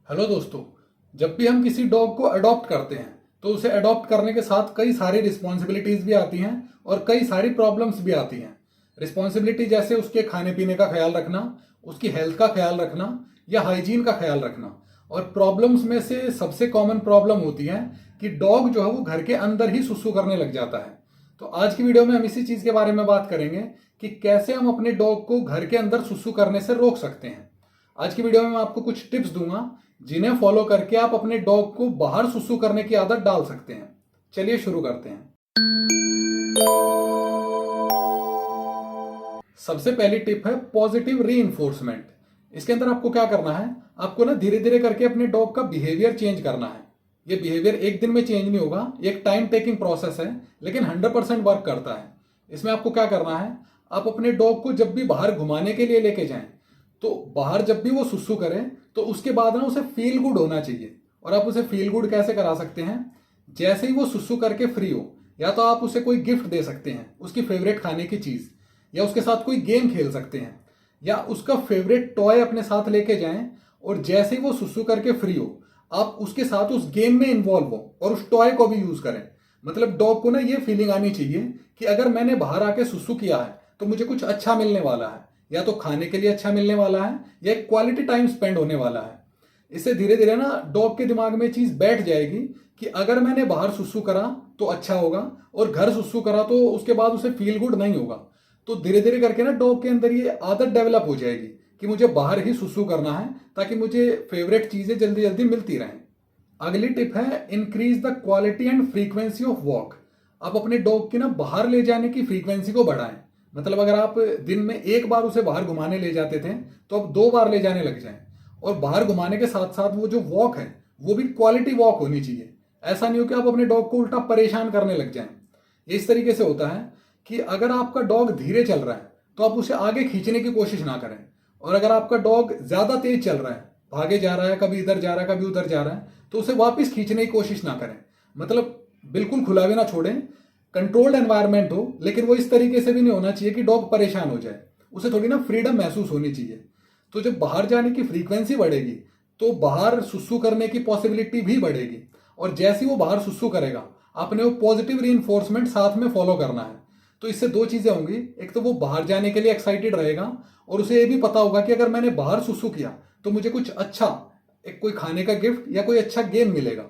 Hello दोस्तों। जब भी हम किसी डॉग को अडॉप्ट करते हैं तो उसे अडॉप्ट करने के साथ कई सारी रिस्पॉन्सिबिलिटीज भी आती हैं और कई सारी प्रॉब्लम्स भी आती हैं। रिस्पॉन्सिबिलिटी जैसे उसके खाने पीने का ख्याल रखना, उसकी हेल्थ का ख्याल रखना या हाइजीन का ख्याल रखना। और प्रॉब्लम्स में से सबसे कॉमन प्रॉब्लम होती है कि डॉग जो है वो घर के अंदर ही सुसु करने लग जाता है। तो आज की वीडियो में हम इसी चीज के बारे में बात करेंगे कि कैसे हम अपने डॉग को घर के अंदर सुसु करने से रोक सकते हैं। आज की वीडियो में मैं आपको कुछ टिप्स दूंगा जिन्हें फॉलो करके आप अपने डॉग को बाहर सुसु करने की आदत डाल सकते हैं। चलिए शुरू करते हैं। सबसे पहली टिप है पॉजिटिव रीइंफोर्समेंट। इसके अंदर आपको क्या करना है, आपको ना धीरे धीरे करके अपने डॉग का बिहेवियर चेंज करना है। ये बिहेवियर एक दिन में चेंज नहीं होगा, ये एक टाइम टेकिंग प्रोसेस है, लेकिन 100% वर्क करता है। इसमें आपको क्या करना है, आप अपने डॉग को जब भी बाहर घुमाने के लिए लेके जाएं तो बाहर जब भी वो सुसु करे तो उसके बाद ना उसे फील गुड होना चाहिए। और आप उसे फील गुड कैसे करा सकते हैं, जैसे ही वो सुसु करके फ्री हो, या तो आप उसे कोई गिफ्ट दे सकते हैं, उसकी फेवरेट खाने की चीज, या उसके साथ कोई गेम खेल सकते हैं, या उसका फेवरेट टॉय अपने साथ लेके जाएं। और जैसे ही वो सुसु करके फ्री हो आप उसके साथ उस गेम में इन्वॉल्व हो और उस टॉय को भी यूज करें। मतलब डॉग को ना ये फीलिंग आनी चाहिए कि अगर मैंने बाहर आके सुसु किया है तो मुझे कुछ अच्छा मिलने वाला है, या तो खाने के लिए अच्छा मिलने वाला है या एक क्वालिटी टाइम स्पेंड होने वाला है। इससे धीरे धीरे ना डॉग के दिमाग में चीज बैठ जाएगी कि अगर मैंने बाहर सुसु करा तो अच्छा होगा और घर सुसु करा तो उसके बाद उसे फील गुड नहीं होगा। तो धीरे धीरे करके ना डॉग के अंदर ये आदत डेवलप हो जाएगी कि मुझे बाहर ही सुसु करना है ताकि मुझे फेवरेट चीजें जल्दी जल्दी मिलती रहें। अगली टिप है increase the quality and frequency of walk. आप अपने डॉग की ना बाहर ले जाने की फ्रीक्वेंसी को बढ़ाएं। मतलब अगर आप दिन में एक बार उसे बाहर घुमाने ले जाते थे तो अब 2 बार ले जाने लग जाएं। और बाहर घुमाने के साथ साथ वो जो वॉक है वो भी क्वालिटी वॉक होनी चाहिए। ऐसा नहीं हो कि आप अपने डॉग को उल्टा परेशान करने लग जाएं। ये इस तरीके से होता है कि अगर आपका डॉग धीरे चल रहा है तो आप उसे आगे खींचने की कोशिश ना करें, और अगर आपका डॉग ज्यादा तेज चल रहा है, भागे जा रहा है, कभी इधर जा रहा है कभी उधर जा रहा है, तो उसे वापस खींचने की कोशिश ना करें। मतलब बिल्कुल खुला भी ना छोड़ें, कंट्रोल्ड एनवायरनमेंट हो, लेकिन वो इस तरीके से भी नहीं होना चाहिए कि डॉग परेशान हो जाए। उसे थोड़ी ना फ्रीडम महसूस होनी चाहिए। तो जब बाहर जाने की फ्रीक्वेंसी बढ़ेगी तो बाहर सुसु करने की पॉसिबिलिटी भी बढ़ेगी। और जैसे ही वो बाहर सुसु करेगा आपने वो पॉजिटिव रीइंफोर्समेंट साथ में फॉलो करना है। तो इससे दो चीजें होंगी, एक तो वो बाहर जाने के लिए एक्साइटेड रहेगा और उसे ये भी पता होगा कि अगर मैंने बाहर सुसु किया तो मुझे कुछ अच्छा, एक कोई खाने का गिफ्ट या कोई अच्छा गेम मिलेगा।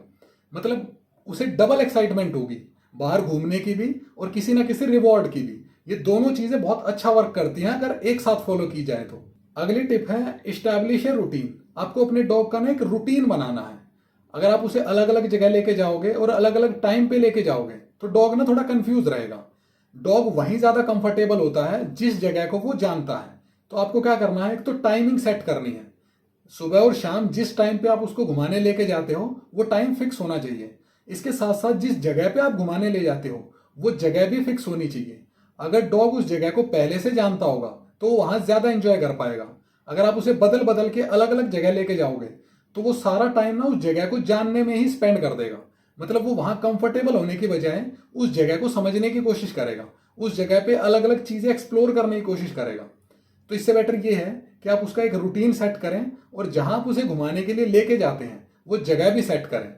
मतलब उसे डबल एक्साइटमेंट होगी, बाहर घूमने की भी और किसी ना किसी रिवॉर्ड की भी। ये दोनों चीजें बहुत अच्छा वर्क करती हैं अगर एक साथ फॉलो की जाए तो। अगली टिप है इस्टेब्लिश ए रूटीन। आपको अपने डॉग का ना एक रूटीन बनाना है। अगर आप उसे अलग अलग जगह लेके जाओगे और अलग अलग टाइम पे लेके जाओगे तो डॉग ना थोड़ा कंफ्यूज रहेगा। डॉग वहीं ज्यादा कंफर्टेबल होता है जिस जगह को वो जानता है। तो आपको क्या करना है, एक तो टाइमिंग सेट करनी है। सुबह और शाम जिस टाइम पे आप उसको घुमाने लेके जाते हो वो टाइम फिक्स होना चाहिए। इसके साथ साथ जिस जगह पे आप घुमाने ले जाते हो वो जगह भी फिक्स होनी चाहिए। अगर डॉग उस जगह को पहले से जानता होगा तो वो वहां ज्यादा एंजॉय कर पाएगा। अगर आप उसे बदल बदल के अलग अलग जगह लेके जाओगे तो वो सारा टाइम ना उस जगह को जानने में ही स्पेंड कर देगा। मतलब वो वहां कंफर्टेबल होने की बजाय उस जगह को समझने की कोशिश करेगा, उस जगह पे अलग अलग चीजें एक्सप्लोर करने की कोशिश करेगा। तो इससे बेटर ये है कि आप उसका एक रूटीन सेट करें और जहां आप उसे घुमाने के लिए लेके जाते हैं वो जगह भी सेट करें।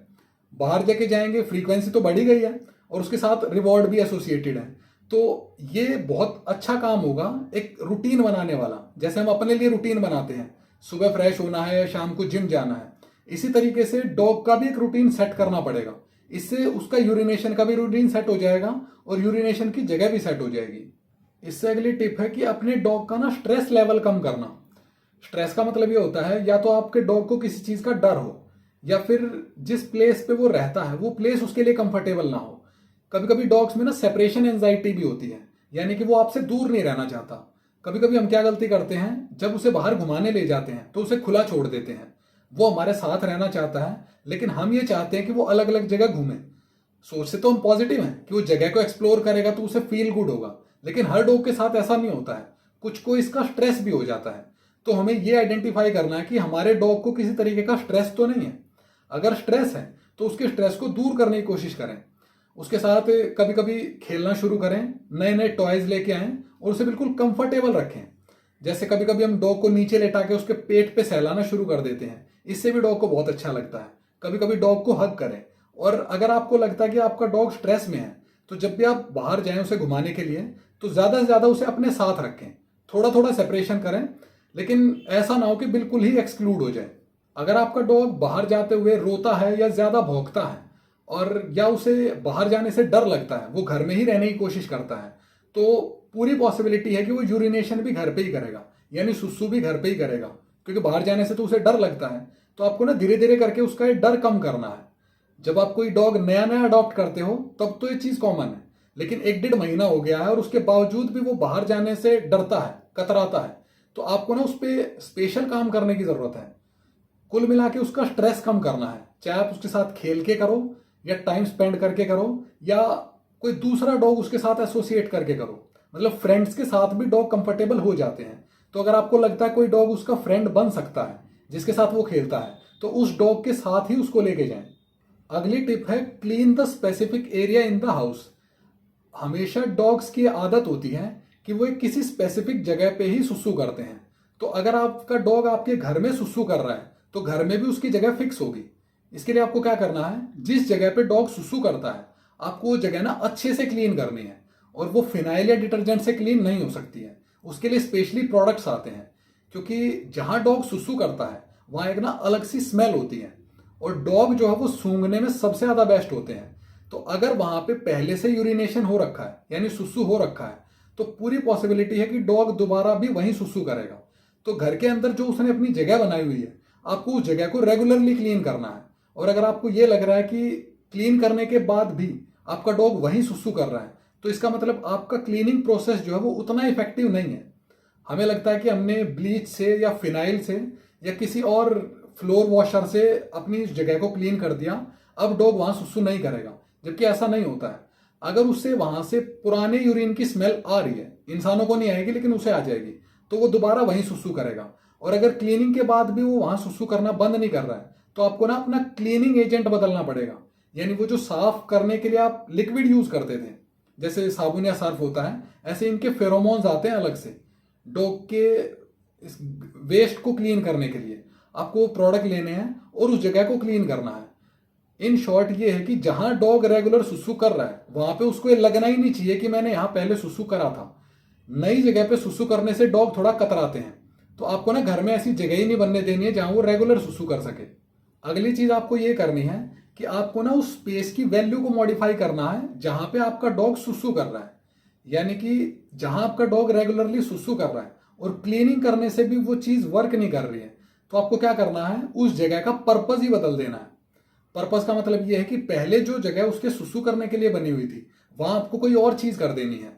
बाहर जाके जाएंगे, फ्रीक्वेंसी तो बढ़ ही गई है और उसके साथ रिवॉर्ड भी एसोसिएटेड है। तो ये बहुत अच्छा काम होगा एक रूटीन बनाने वाला। जैसे हम अपने लिए रूटीन बनाते हैं, सुबह फ्रेश होना है, शाम को जिम जाना है, इसी तरीके से डॉग का भी एक रूटीन सेट करना पड़ेगा। इससे उसका यूरिनेशन का भी रूटीन सेट हो जाएगा और यूरिनेशन की जगह भी सेट हो जाएगी। इससे अगली टिप है कि अपने डॉग का ना स्ट्रेस लेवल कम करना। स्ट्रेस का मतलब ये होता है या तो आपके डॉग को किसी चीज का डर हो, या फिर जिस प्लेस पे वो रहता है वो प्लेस उसके लिए कंफर्टेबल ना हो। कभी कभी डॉग्स में ना सेपरेशन एंजाइटी भी होती है, यानी कि वो आपसे दूर नहीं रहना चाहता। कभी कभी हम क्या गलती करते हैं, जब उसे बाहर घुमाने ले जाते हैं तो उसे खुला छोड़ देते हैं। वो हमारे साथ रहना चाहता है, लेकिन हम ये चाहते हैं कि वो अलग अलग जगह घूमे। सोच से तो हम पॉजिटिव हैं कि वो जगह को एक्सप्लोर करेगा तो उसे फील गुड होगा, लेकिन हर डॉग के साथ ऐसा नहीं होता है। कुछ को इसका स्ट्रेस भी हो जाता है। तो हमें ये आइडेंटिफाई करना है कि हमारे डॉग को किसी तरीके का स्ट्रेस तो नहीं है। अगर स्ट्रेस है तो उसके स्ट्रेस को दूर करने की कोशिश करें। उसके साथ कभी कभी खेलना शुरू करें, नए नए टॉयज लेके आएं और उसे बिल्कुल कंफर्टेबल रखें। जैसे कभी कभी हम डॉग को नीचे लेटा के उसके पेट पे सहलाना शुरू कर देते हैं इससे भी डॉग को बहुत अच्छा लगता है। कभी कभी डॉग को हग करें। और अगर आपको लगता है कि आपका डॉग स्ट्रेस में है, तो जब भी आप बाहर जाएं उसे घुमाने के लिए, तो ज़्यादा से ज़्यादा उसे अपने साथ रखें। थोड़ा थोड़ा सेपरेशन करें, लेकिन ऐसा ना हो कि बिल्कुल ही एक्सक्लूड हो जाए। अगर आपका डॉग बाहर जाते हुए रोता है या ज़्यादा भौंकता है, और या उसे बाहर जाने से डर लगता है, वो घर में ही रहने की कोशिश करता है, तो पूरी पॉसिबिलिटी है कि वो यूरिनेशन भी घर पे ही करेगा, यानी सुसु भी घर पे ही करेगा, क्योंकि बाहर जाने से तो उसे डर लगता है। तो आपको ना धीरे धीरे करके उसका ये डर कम करना है। जब आप कोई डॉग नया नया अडॉप्ट करते हो तब तो ये चीज़ कॉमन है, लेकिन 1-1.5 महीना हो गया है और उसके बावजूद भी वो बाहर जाने से डरता है, कतराता है, तो आपको ना उस पर स्पेशल काम करने की ज़रूरत है। कुल मिला के उसका स्ट्रेस कम करना है, चाहे आप उसके साथ खेल के करो, या टाइम स्पेंड करके करो, या कोई दूसरा डॉग उसके साथ एसोसिएट करके करो। मतलब फ्रेंड्स के साथ भी डॉग कंफर्टेबल हो जाते हैं। तो अगर आपको लगता है कोई डॉग उसका फ्रेंड बन सकता है जिसके साथ वो खेलता है, तो उस डॉग के साथ ही उसको लेके जाएं। अगली टिप है clean the specific area in the house. हमेशा डॉग्स की आदत होती है कि वो एक किसी स्पेसिफिक जगह पे ही सुसु करते हैं। तो अगर आपका डॉग आपके घर में सुसु कर रहा है, तो घर में भी उसकी जगह फिक्स होगी। इसके लिए आपको क्या करना है, जिस जगह पे डॉग सुसु करता है, आपको वो जगह ना अच्छे से क्लीन करनी है। और वो फिनाइल या डिटर्जेंट से क्लीन नहीं हो सकती है, उसके लिए स्पेशली प्रोडक्ट्स आते हैं। क्योंकि जहां डॉग सुसु करता है वहां एक ना अलग सी स्मेल होती है, और डॉग जो है वो सूंघने में सबसे ज्यादा बेस्ट होते हैं। तो अगर वहां पे पहले से यूरिनेशन हो रखा है, यानी सुसु हो रखा है, तो पूरी पॉसिबिलिटी है कि डॉग दोबारा भी वहीं सुसु करेगा। तो घर के अंदर जो उसने अपनी जगह बनाई हुई है, आपको उस जगह को रेगुलरली क्लीन करना है। और अगर आपको ये लग रहा है कि क्लीन करने के बाद भी आपका डॉग वहीं सुसु कर रहा है, तो इसका मतलब आपका क्लीनिंग प्रोसेस जो है वो उतना इफेक्टिव नहीं है। हमें लगता है कि हमने ब्लीच से या फिनाइल से या किसी और फ्लोर वॉशर से अपनी इस जगह को क्लीन कर दिया, अब डॉग वहां सुसु नहीं करेगा, जबकि ऐसा नहीं होता है। अगर उससे वहां से पुराने यूरिन की स्मेल आ रही है, इंसानों को नहीं आएगी लेकिन उसे आ जाएगी, तो वो दोबारा वहीं सुसु करेगा। और अगर क्लीनिंग के बाद भी वो वहां सुसु करना बंद नहीं कर रहा है, तो आपको ना अपना क्लीनिंग एजेंट बदलना पड़ेगा। यानी वो जो साफ करने के लिए आप लिक्विड यूज करते थे, जैसे साबुन या सर्फ होता है, ऐसे इनके फेरोमोन्स आते हैं अलग से डॉग के इस वेस्ट को क्लीन करने के लिए। आपको वो प्रोडक्ट लेने हैं और उस जगह को क्लीन करना है। इन शॉर्ट ये है कि जहां डॉग रेगुलर सुसु कर रहा है वहां पे उसको ये लगना ही नहीं चाहिए कि मैंने यहां पहले सुसु करा था। नई जगह पे सुसु करने से डॉग थोड़ा कतराते हैं, तो आपको ना घर में ऐसी जगह ही नहीं बनने देनी है जहां वो रेगुलर सुसु कर सके। अगली चीज आपको ये करनी है कि आपको ना उस स्पेस की वैल्यू को मॉडिफाई करना है जहां पे आपका डॉग सुसु कर रहा है। यानी कि जहां आपका डॉग रेगुलरली सुसु कर रहा है और क्लीनिंग करने से भी वो चीज वर्क नहीं कर रही है, तो आपको क्या करना है, उस जगह का पर्पज ही बदल देना है। पर्पज का मतलब यह है कि पहले जो जगह उसके सुसु करने के लिए बनी हुई थी, वहां आपको कोई और चीज कर देनी है।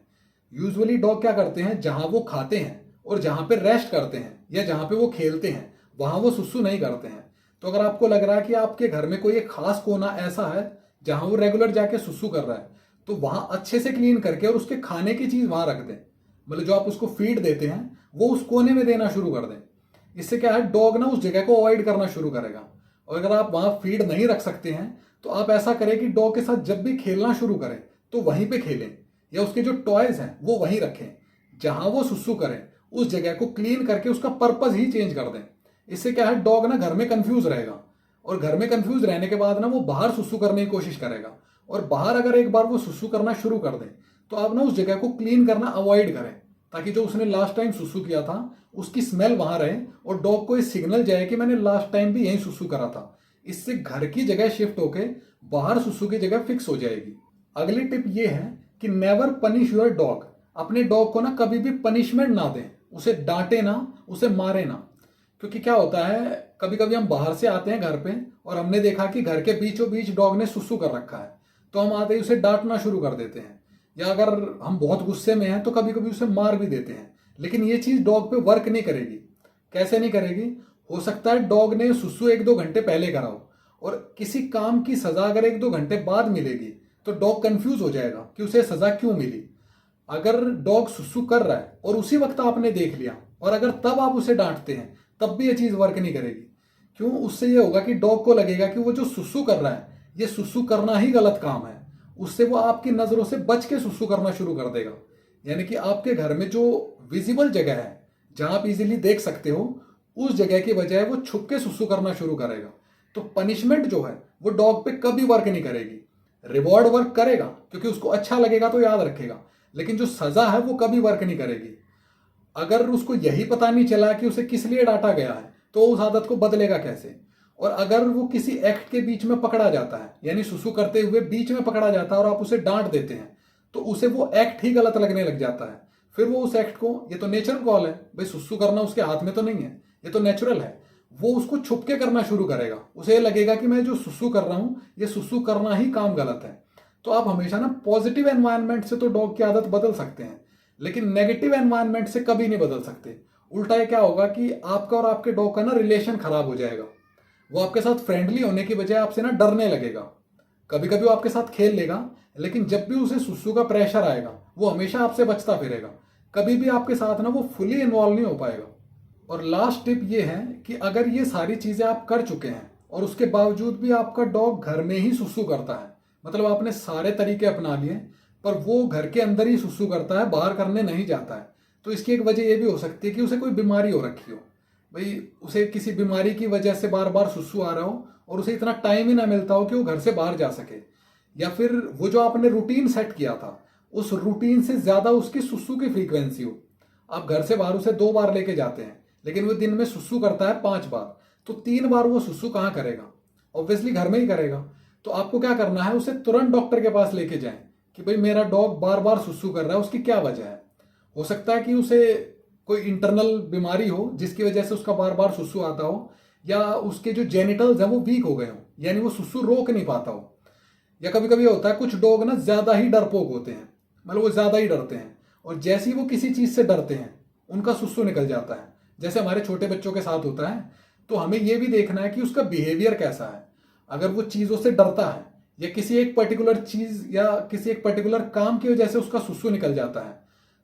यूजुअली डॉग क्या करते हैं, जहां वो खाते हैं और जहां पे रेस्ट करते हैं या जहां पे वो खेलते हैं, वहां वो सुसु नहीं करते हैं। तो अगर आपको लग रहा है कि आपके घर में कोई एक खास कोना ऐसा है जहां वो रेगुलर जाके सुसु कर रहा है, तो वहां अच्छे से क्लीन करके और उसके खाने की चीज वहां रख दें। मतलब जो आप उसको फीड देते हैं वो उस कोने में देना शुरू कर दें। इससे क्या है, डॉग ना उस जगह को अवॉइड करना शुरू करेगा। और अगर आप वहां फीड नहीं रख सकते हैं, तो आप ऐसा करें कि डॉग के साथ जब भी खेलना शुरू करें तो वहीं पे खेलें, या उसके जो टॉयज हैं वो वहीं रखें। जहां वो सुसु करें उस जगह को क्लीन करके उसका पर्पज ही चेंज कर दें। इससे क्या है, डॉग ना घर में कंफ्यूज रहेगा, और घर में कंफ्यूज रहने के बाद ना वो बाहर सुसु करने की कोशिश करेगा। और बाहर अगर एक बार वो सुसु करना शुरू कर दें, तो आप ना उस जगह को क्लीन करना अवॉइड करें, ताकि जो उसने लास्ट टाइम सुसु किया था उसकी स्मेल वहां रहे और डॉग को ये सिग्नल जाए कि मैंने लास्ट टाइम भी यहीं सुसु करा था। इससे घर की जगह शिफ्ट होके बाहर सुसु की जगह फिक्स हो जाएगी। अगली टिप ये है कि नेवर पनिश योर डॉग। अपने डॉग को ना कभी भी पनिशमेंट ना दें, उसे डांटे ना, उसे मारे ना। क्योंकि क्या होता है, कभी कभी हम बाहर से आते हैं घर पे और हमने देखा कि घर के बीचों बीच डॉग ने सुसु कर रखा है, तो हम आते ही उसे डांटना शुरू कर देते हैं, या अगर हम बहुत गुस्से में हैं तो कभी कभी उसे मार भी देते हैं। लेकिन ये चीज डॉग पे वर्क नहीं करेगी। कैसे नहीं करेगी, हो सकता है डॉग ने सुसु 1-2 घंटे पहले करा हो, और किसी काम की सजा अगर 1-2 घंटे बाद मिलेगी तो डॉग कंफ्यूज हो जाएगा कि उसे सजा क्यों मिली। अगर डॉग सुसु कर रहा है और उसी वक्त आपने देख लिया, और अगर तब आप उसे डांटते हैं, तब भी ये चीज वर्क नहीं करेगी। क्यों? उससे ये होगा कि डॉग को लगेगा कि वो जो सुसु कर रहा है, ये सुसु करना ही गलत काम है। उससे वो आपकी नजरों से बच के सुसु करना शुरू कर देगा। यानी कि आपके घर में जो विजिबल जगह है, जहां आप इजीली देख सकते हो, उस जगह की बजाय वो छुप के सुसु करना शुरू करेगा। तो पनिशमेंट जो है वो डॉग पे कभी वर्क नहीं करेगी। रिवॉर्ड वर्क करेगा क्योंकि उसको अच्छा लगेगा तो याद रखेगा, लेकिन जो सजा है वो कभी वर्क नहीं करेगी। अगर उसको यही पता नहीं चला कि उसे किस लिए डांटा गया है तो उस आदत को बदलेगा कैसे। और अगर वो किसी एक्ट के बीच में पकड़ा जाता है, यानी सुसु करते हुए बीच में पकड़ा जाता है और आप उसे डांट देते हैं, तो उसे वो एक्ट ही गलत लगने लग जाता है। फिर वो उस एक्ट को, ये तो नेचुरल कॉल है भाई, सुसु करना उसके हाथ में तो नहीं है, ये तो नेचुरल है, वो उसको छुप के करना शुरू करेगा। उसे ये लगेगा कि मैं जो सुसु कर रहा हूं, ये सुसु करना ही काम गलत है। तो आप हमेशा ना पॉजिटिव एनवायरनमेंट से तो डॉग की आदत बदल सकते हैं, लेकिन नेगेटिव एनवायरनमेंट से कभी नहीं बदल सकते। उल्टा ये क्या होगा कि आपका और आपके डॉग का ना रिलेशन खराब हो जाएगा। वो आपके साथ फ्रेंडली होने की बजाय आपसे ना डरने लगेगा। कभी कभी वो आपके साथ खेल लेगा, लेकिन जब भी उसे सुसु का प्रेशर आएगा वो हमेशा आपसे बचता फिरेगा। कभी भी आपके साथ ना वो फुली इन्वॉल्व नहीं हो पाएगा। और लास्ट टिप ये है कि अगर ये सारी चीजें आप कर चुके हैं और उसके बावजूद भी आपका डॉग घर में ही सुसु करता है, मतलब आपने सारे तरीके अपना लिए पर वो घर के अंदर ही सुसु करता है, बाहर करने नहीं जाता है, तो इसकी एक वजह यह भी हो सकती है कि उसे कोई बीमारी हो रखी हो। भाई उसे किसी बीमारी की वजह से बार बार सुसु आ रहा हो और उसे इतना टाइम ही ना मिलता हो कि वो घर से बाहर जा सके, या फिर वो जो आपने रूटीन सेट किया था उस रूटीन से ज्यादा उसकी सुसु की फ्रीक्वेंसी हो। आप घर से बाहर उसे 2 बार लेके जाते हैं, लेकिन वो दिन में सुसु करता है 5 बार, तो 3 बार वो सुसु कहाँ करेगा? ऑब्वियसली घर में ही करेगा। तो आपको क्या करना है, उसे तुरंत डॉक्टर के पास लेके जाएं कि भाई मेरा डॉग बार बार सुसु कर रहा है, उसकी क्या वजह है। हो सकता है कि उसे कोई इंटरनल बीमारी हो जिसकी वजह से उसका बार बार सुसु आता हो, या उसके जो जेनिटल्स हैं वो वीक हो गए हो, यानी वो सुसु रोक नहीं पाता हो। या कभी कभी होता है कुछ डॉग ना ज्यादा ही डरपोक होते हैं, मतलब वो ज्यादा ही डरते हैं, और जैसे ही वो किसी चीज से डरते हैं उनका सुसु निकल जाता है, जैसे हमारे छोटे बच्चों के साथ होता है। तो हमें यह भी देखना है कि उसका बिहेवियर कैसा है। अगर वो चीजों से डरता है या किसी एक पर्टिकुलर चीज या किसी एक पर्टिकुलर काम की वजह से उसका सुसु निकल जाता है,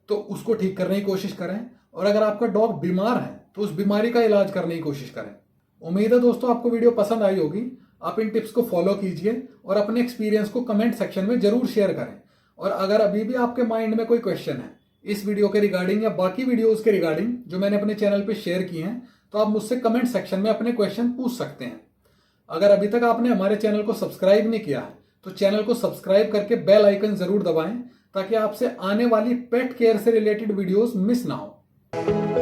तो उसको ठीक करने की कोशिश करें। और अगर आपका डॉग बीमार है तो उस बीमारी का इलाज करने की कोशिश करें। उम्मीद है दोस्तों आपको वीडियो पसंद आई होगी। आप इन टिप्स को फॉलो कीजिए और अपने एक्सपीरियंस को कमेंट सेक्शन में जरूर शेयर करें। और अगर अभी भी आपके माइंड में कोई क्वेश्चन है इस वीडियो के रिगार्डिंग या बाकी वीडियोस के रिगार्डिंग जो मैंने अपने चैनल पे शेयर किए हैं, तो आप मुझसे कमेंट सेक्शन में अपने क्वेश्चन पूछ सकते हैं। अगर अभी तक आपने हमारे चैनल को सब्सक्राइब नहीं किया है तो चैनल को सब्सक्राइब करके बेल आइकन जरूर दबाएं ताकि आपसे आने वाली पेट केयर से रिलेटेड वीडियोस मिस ना हो।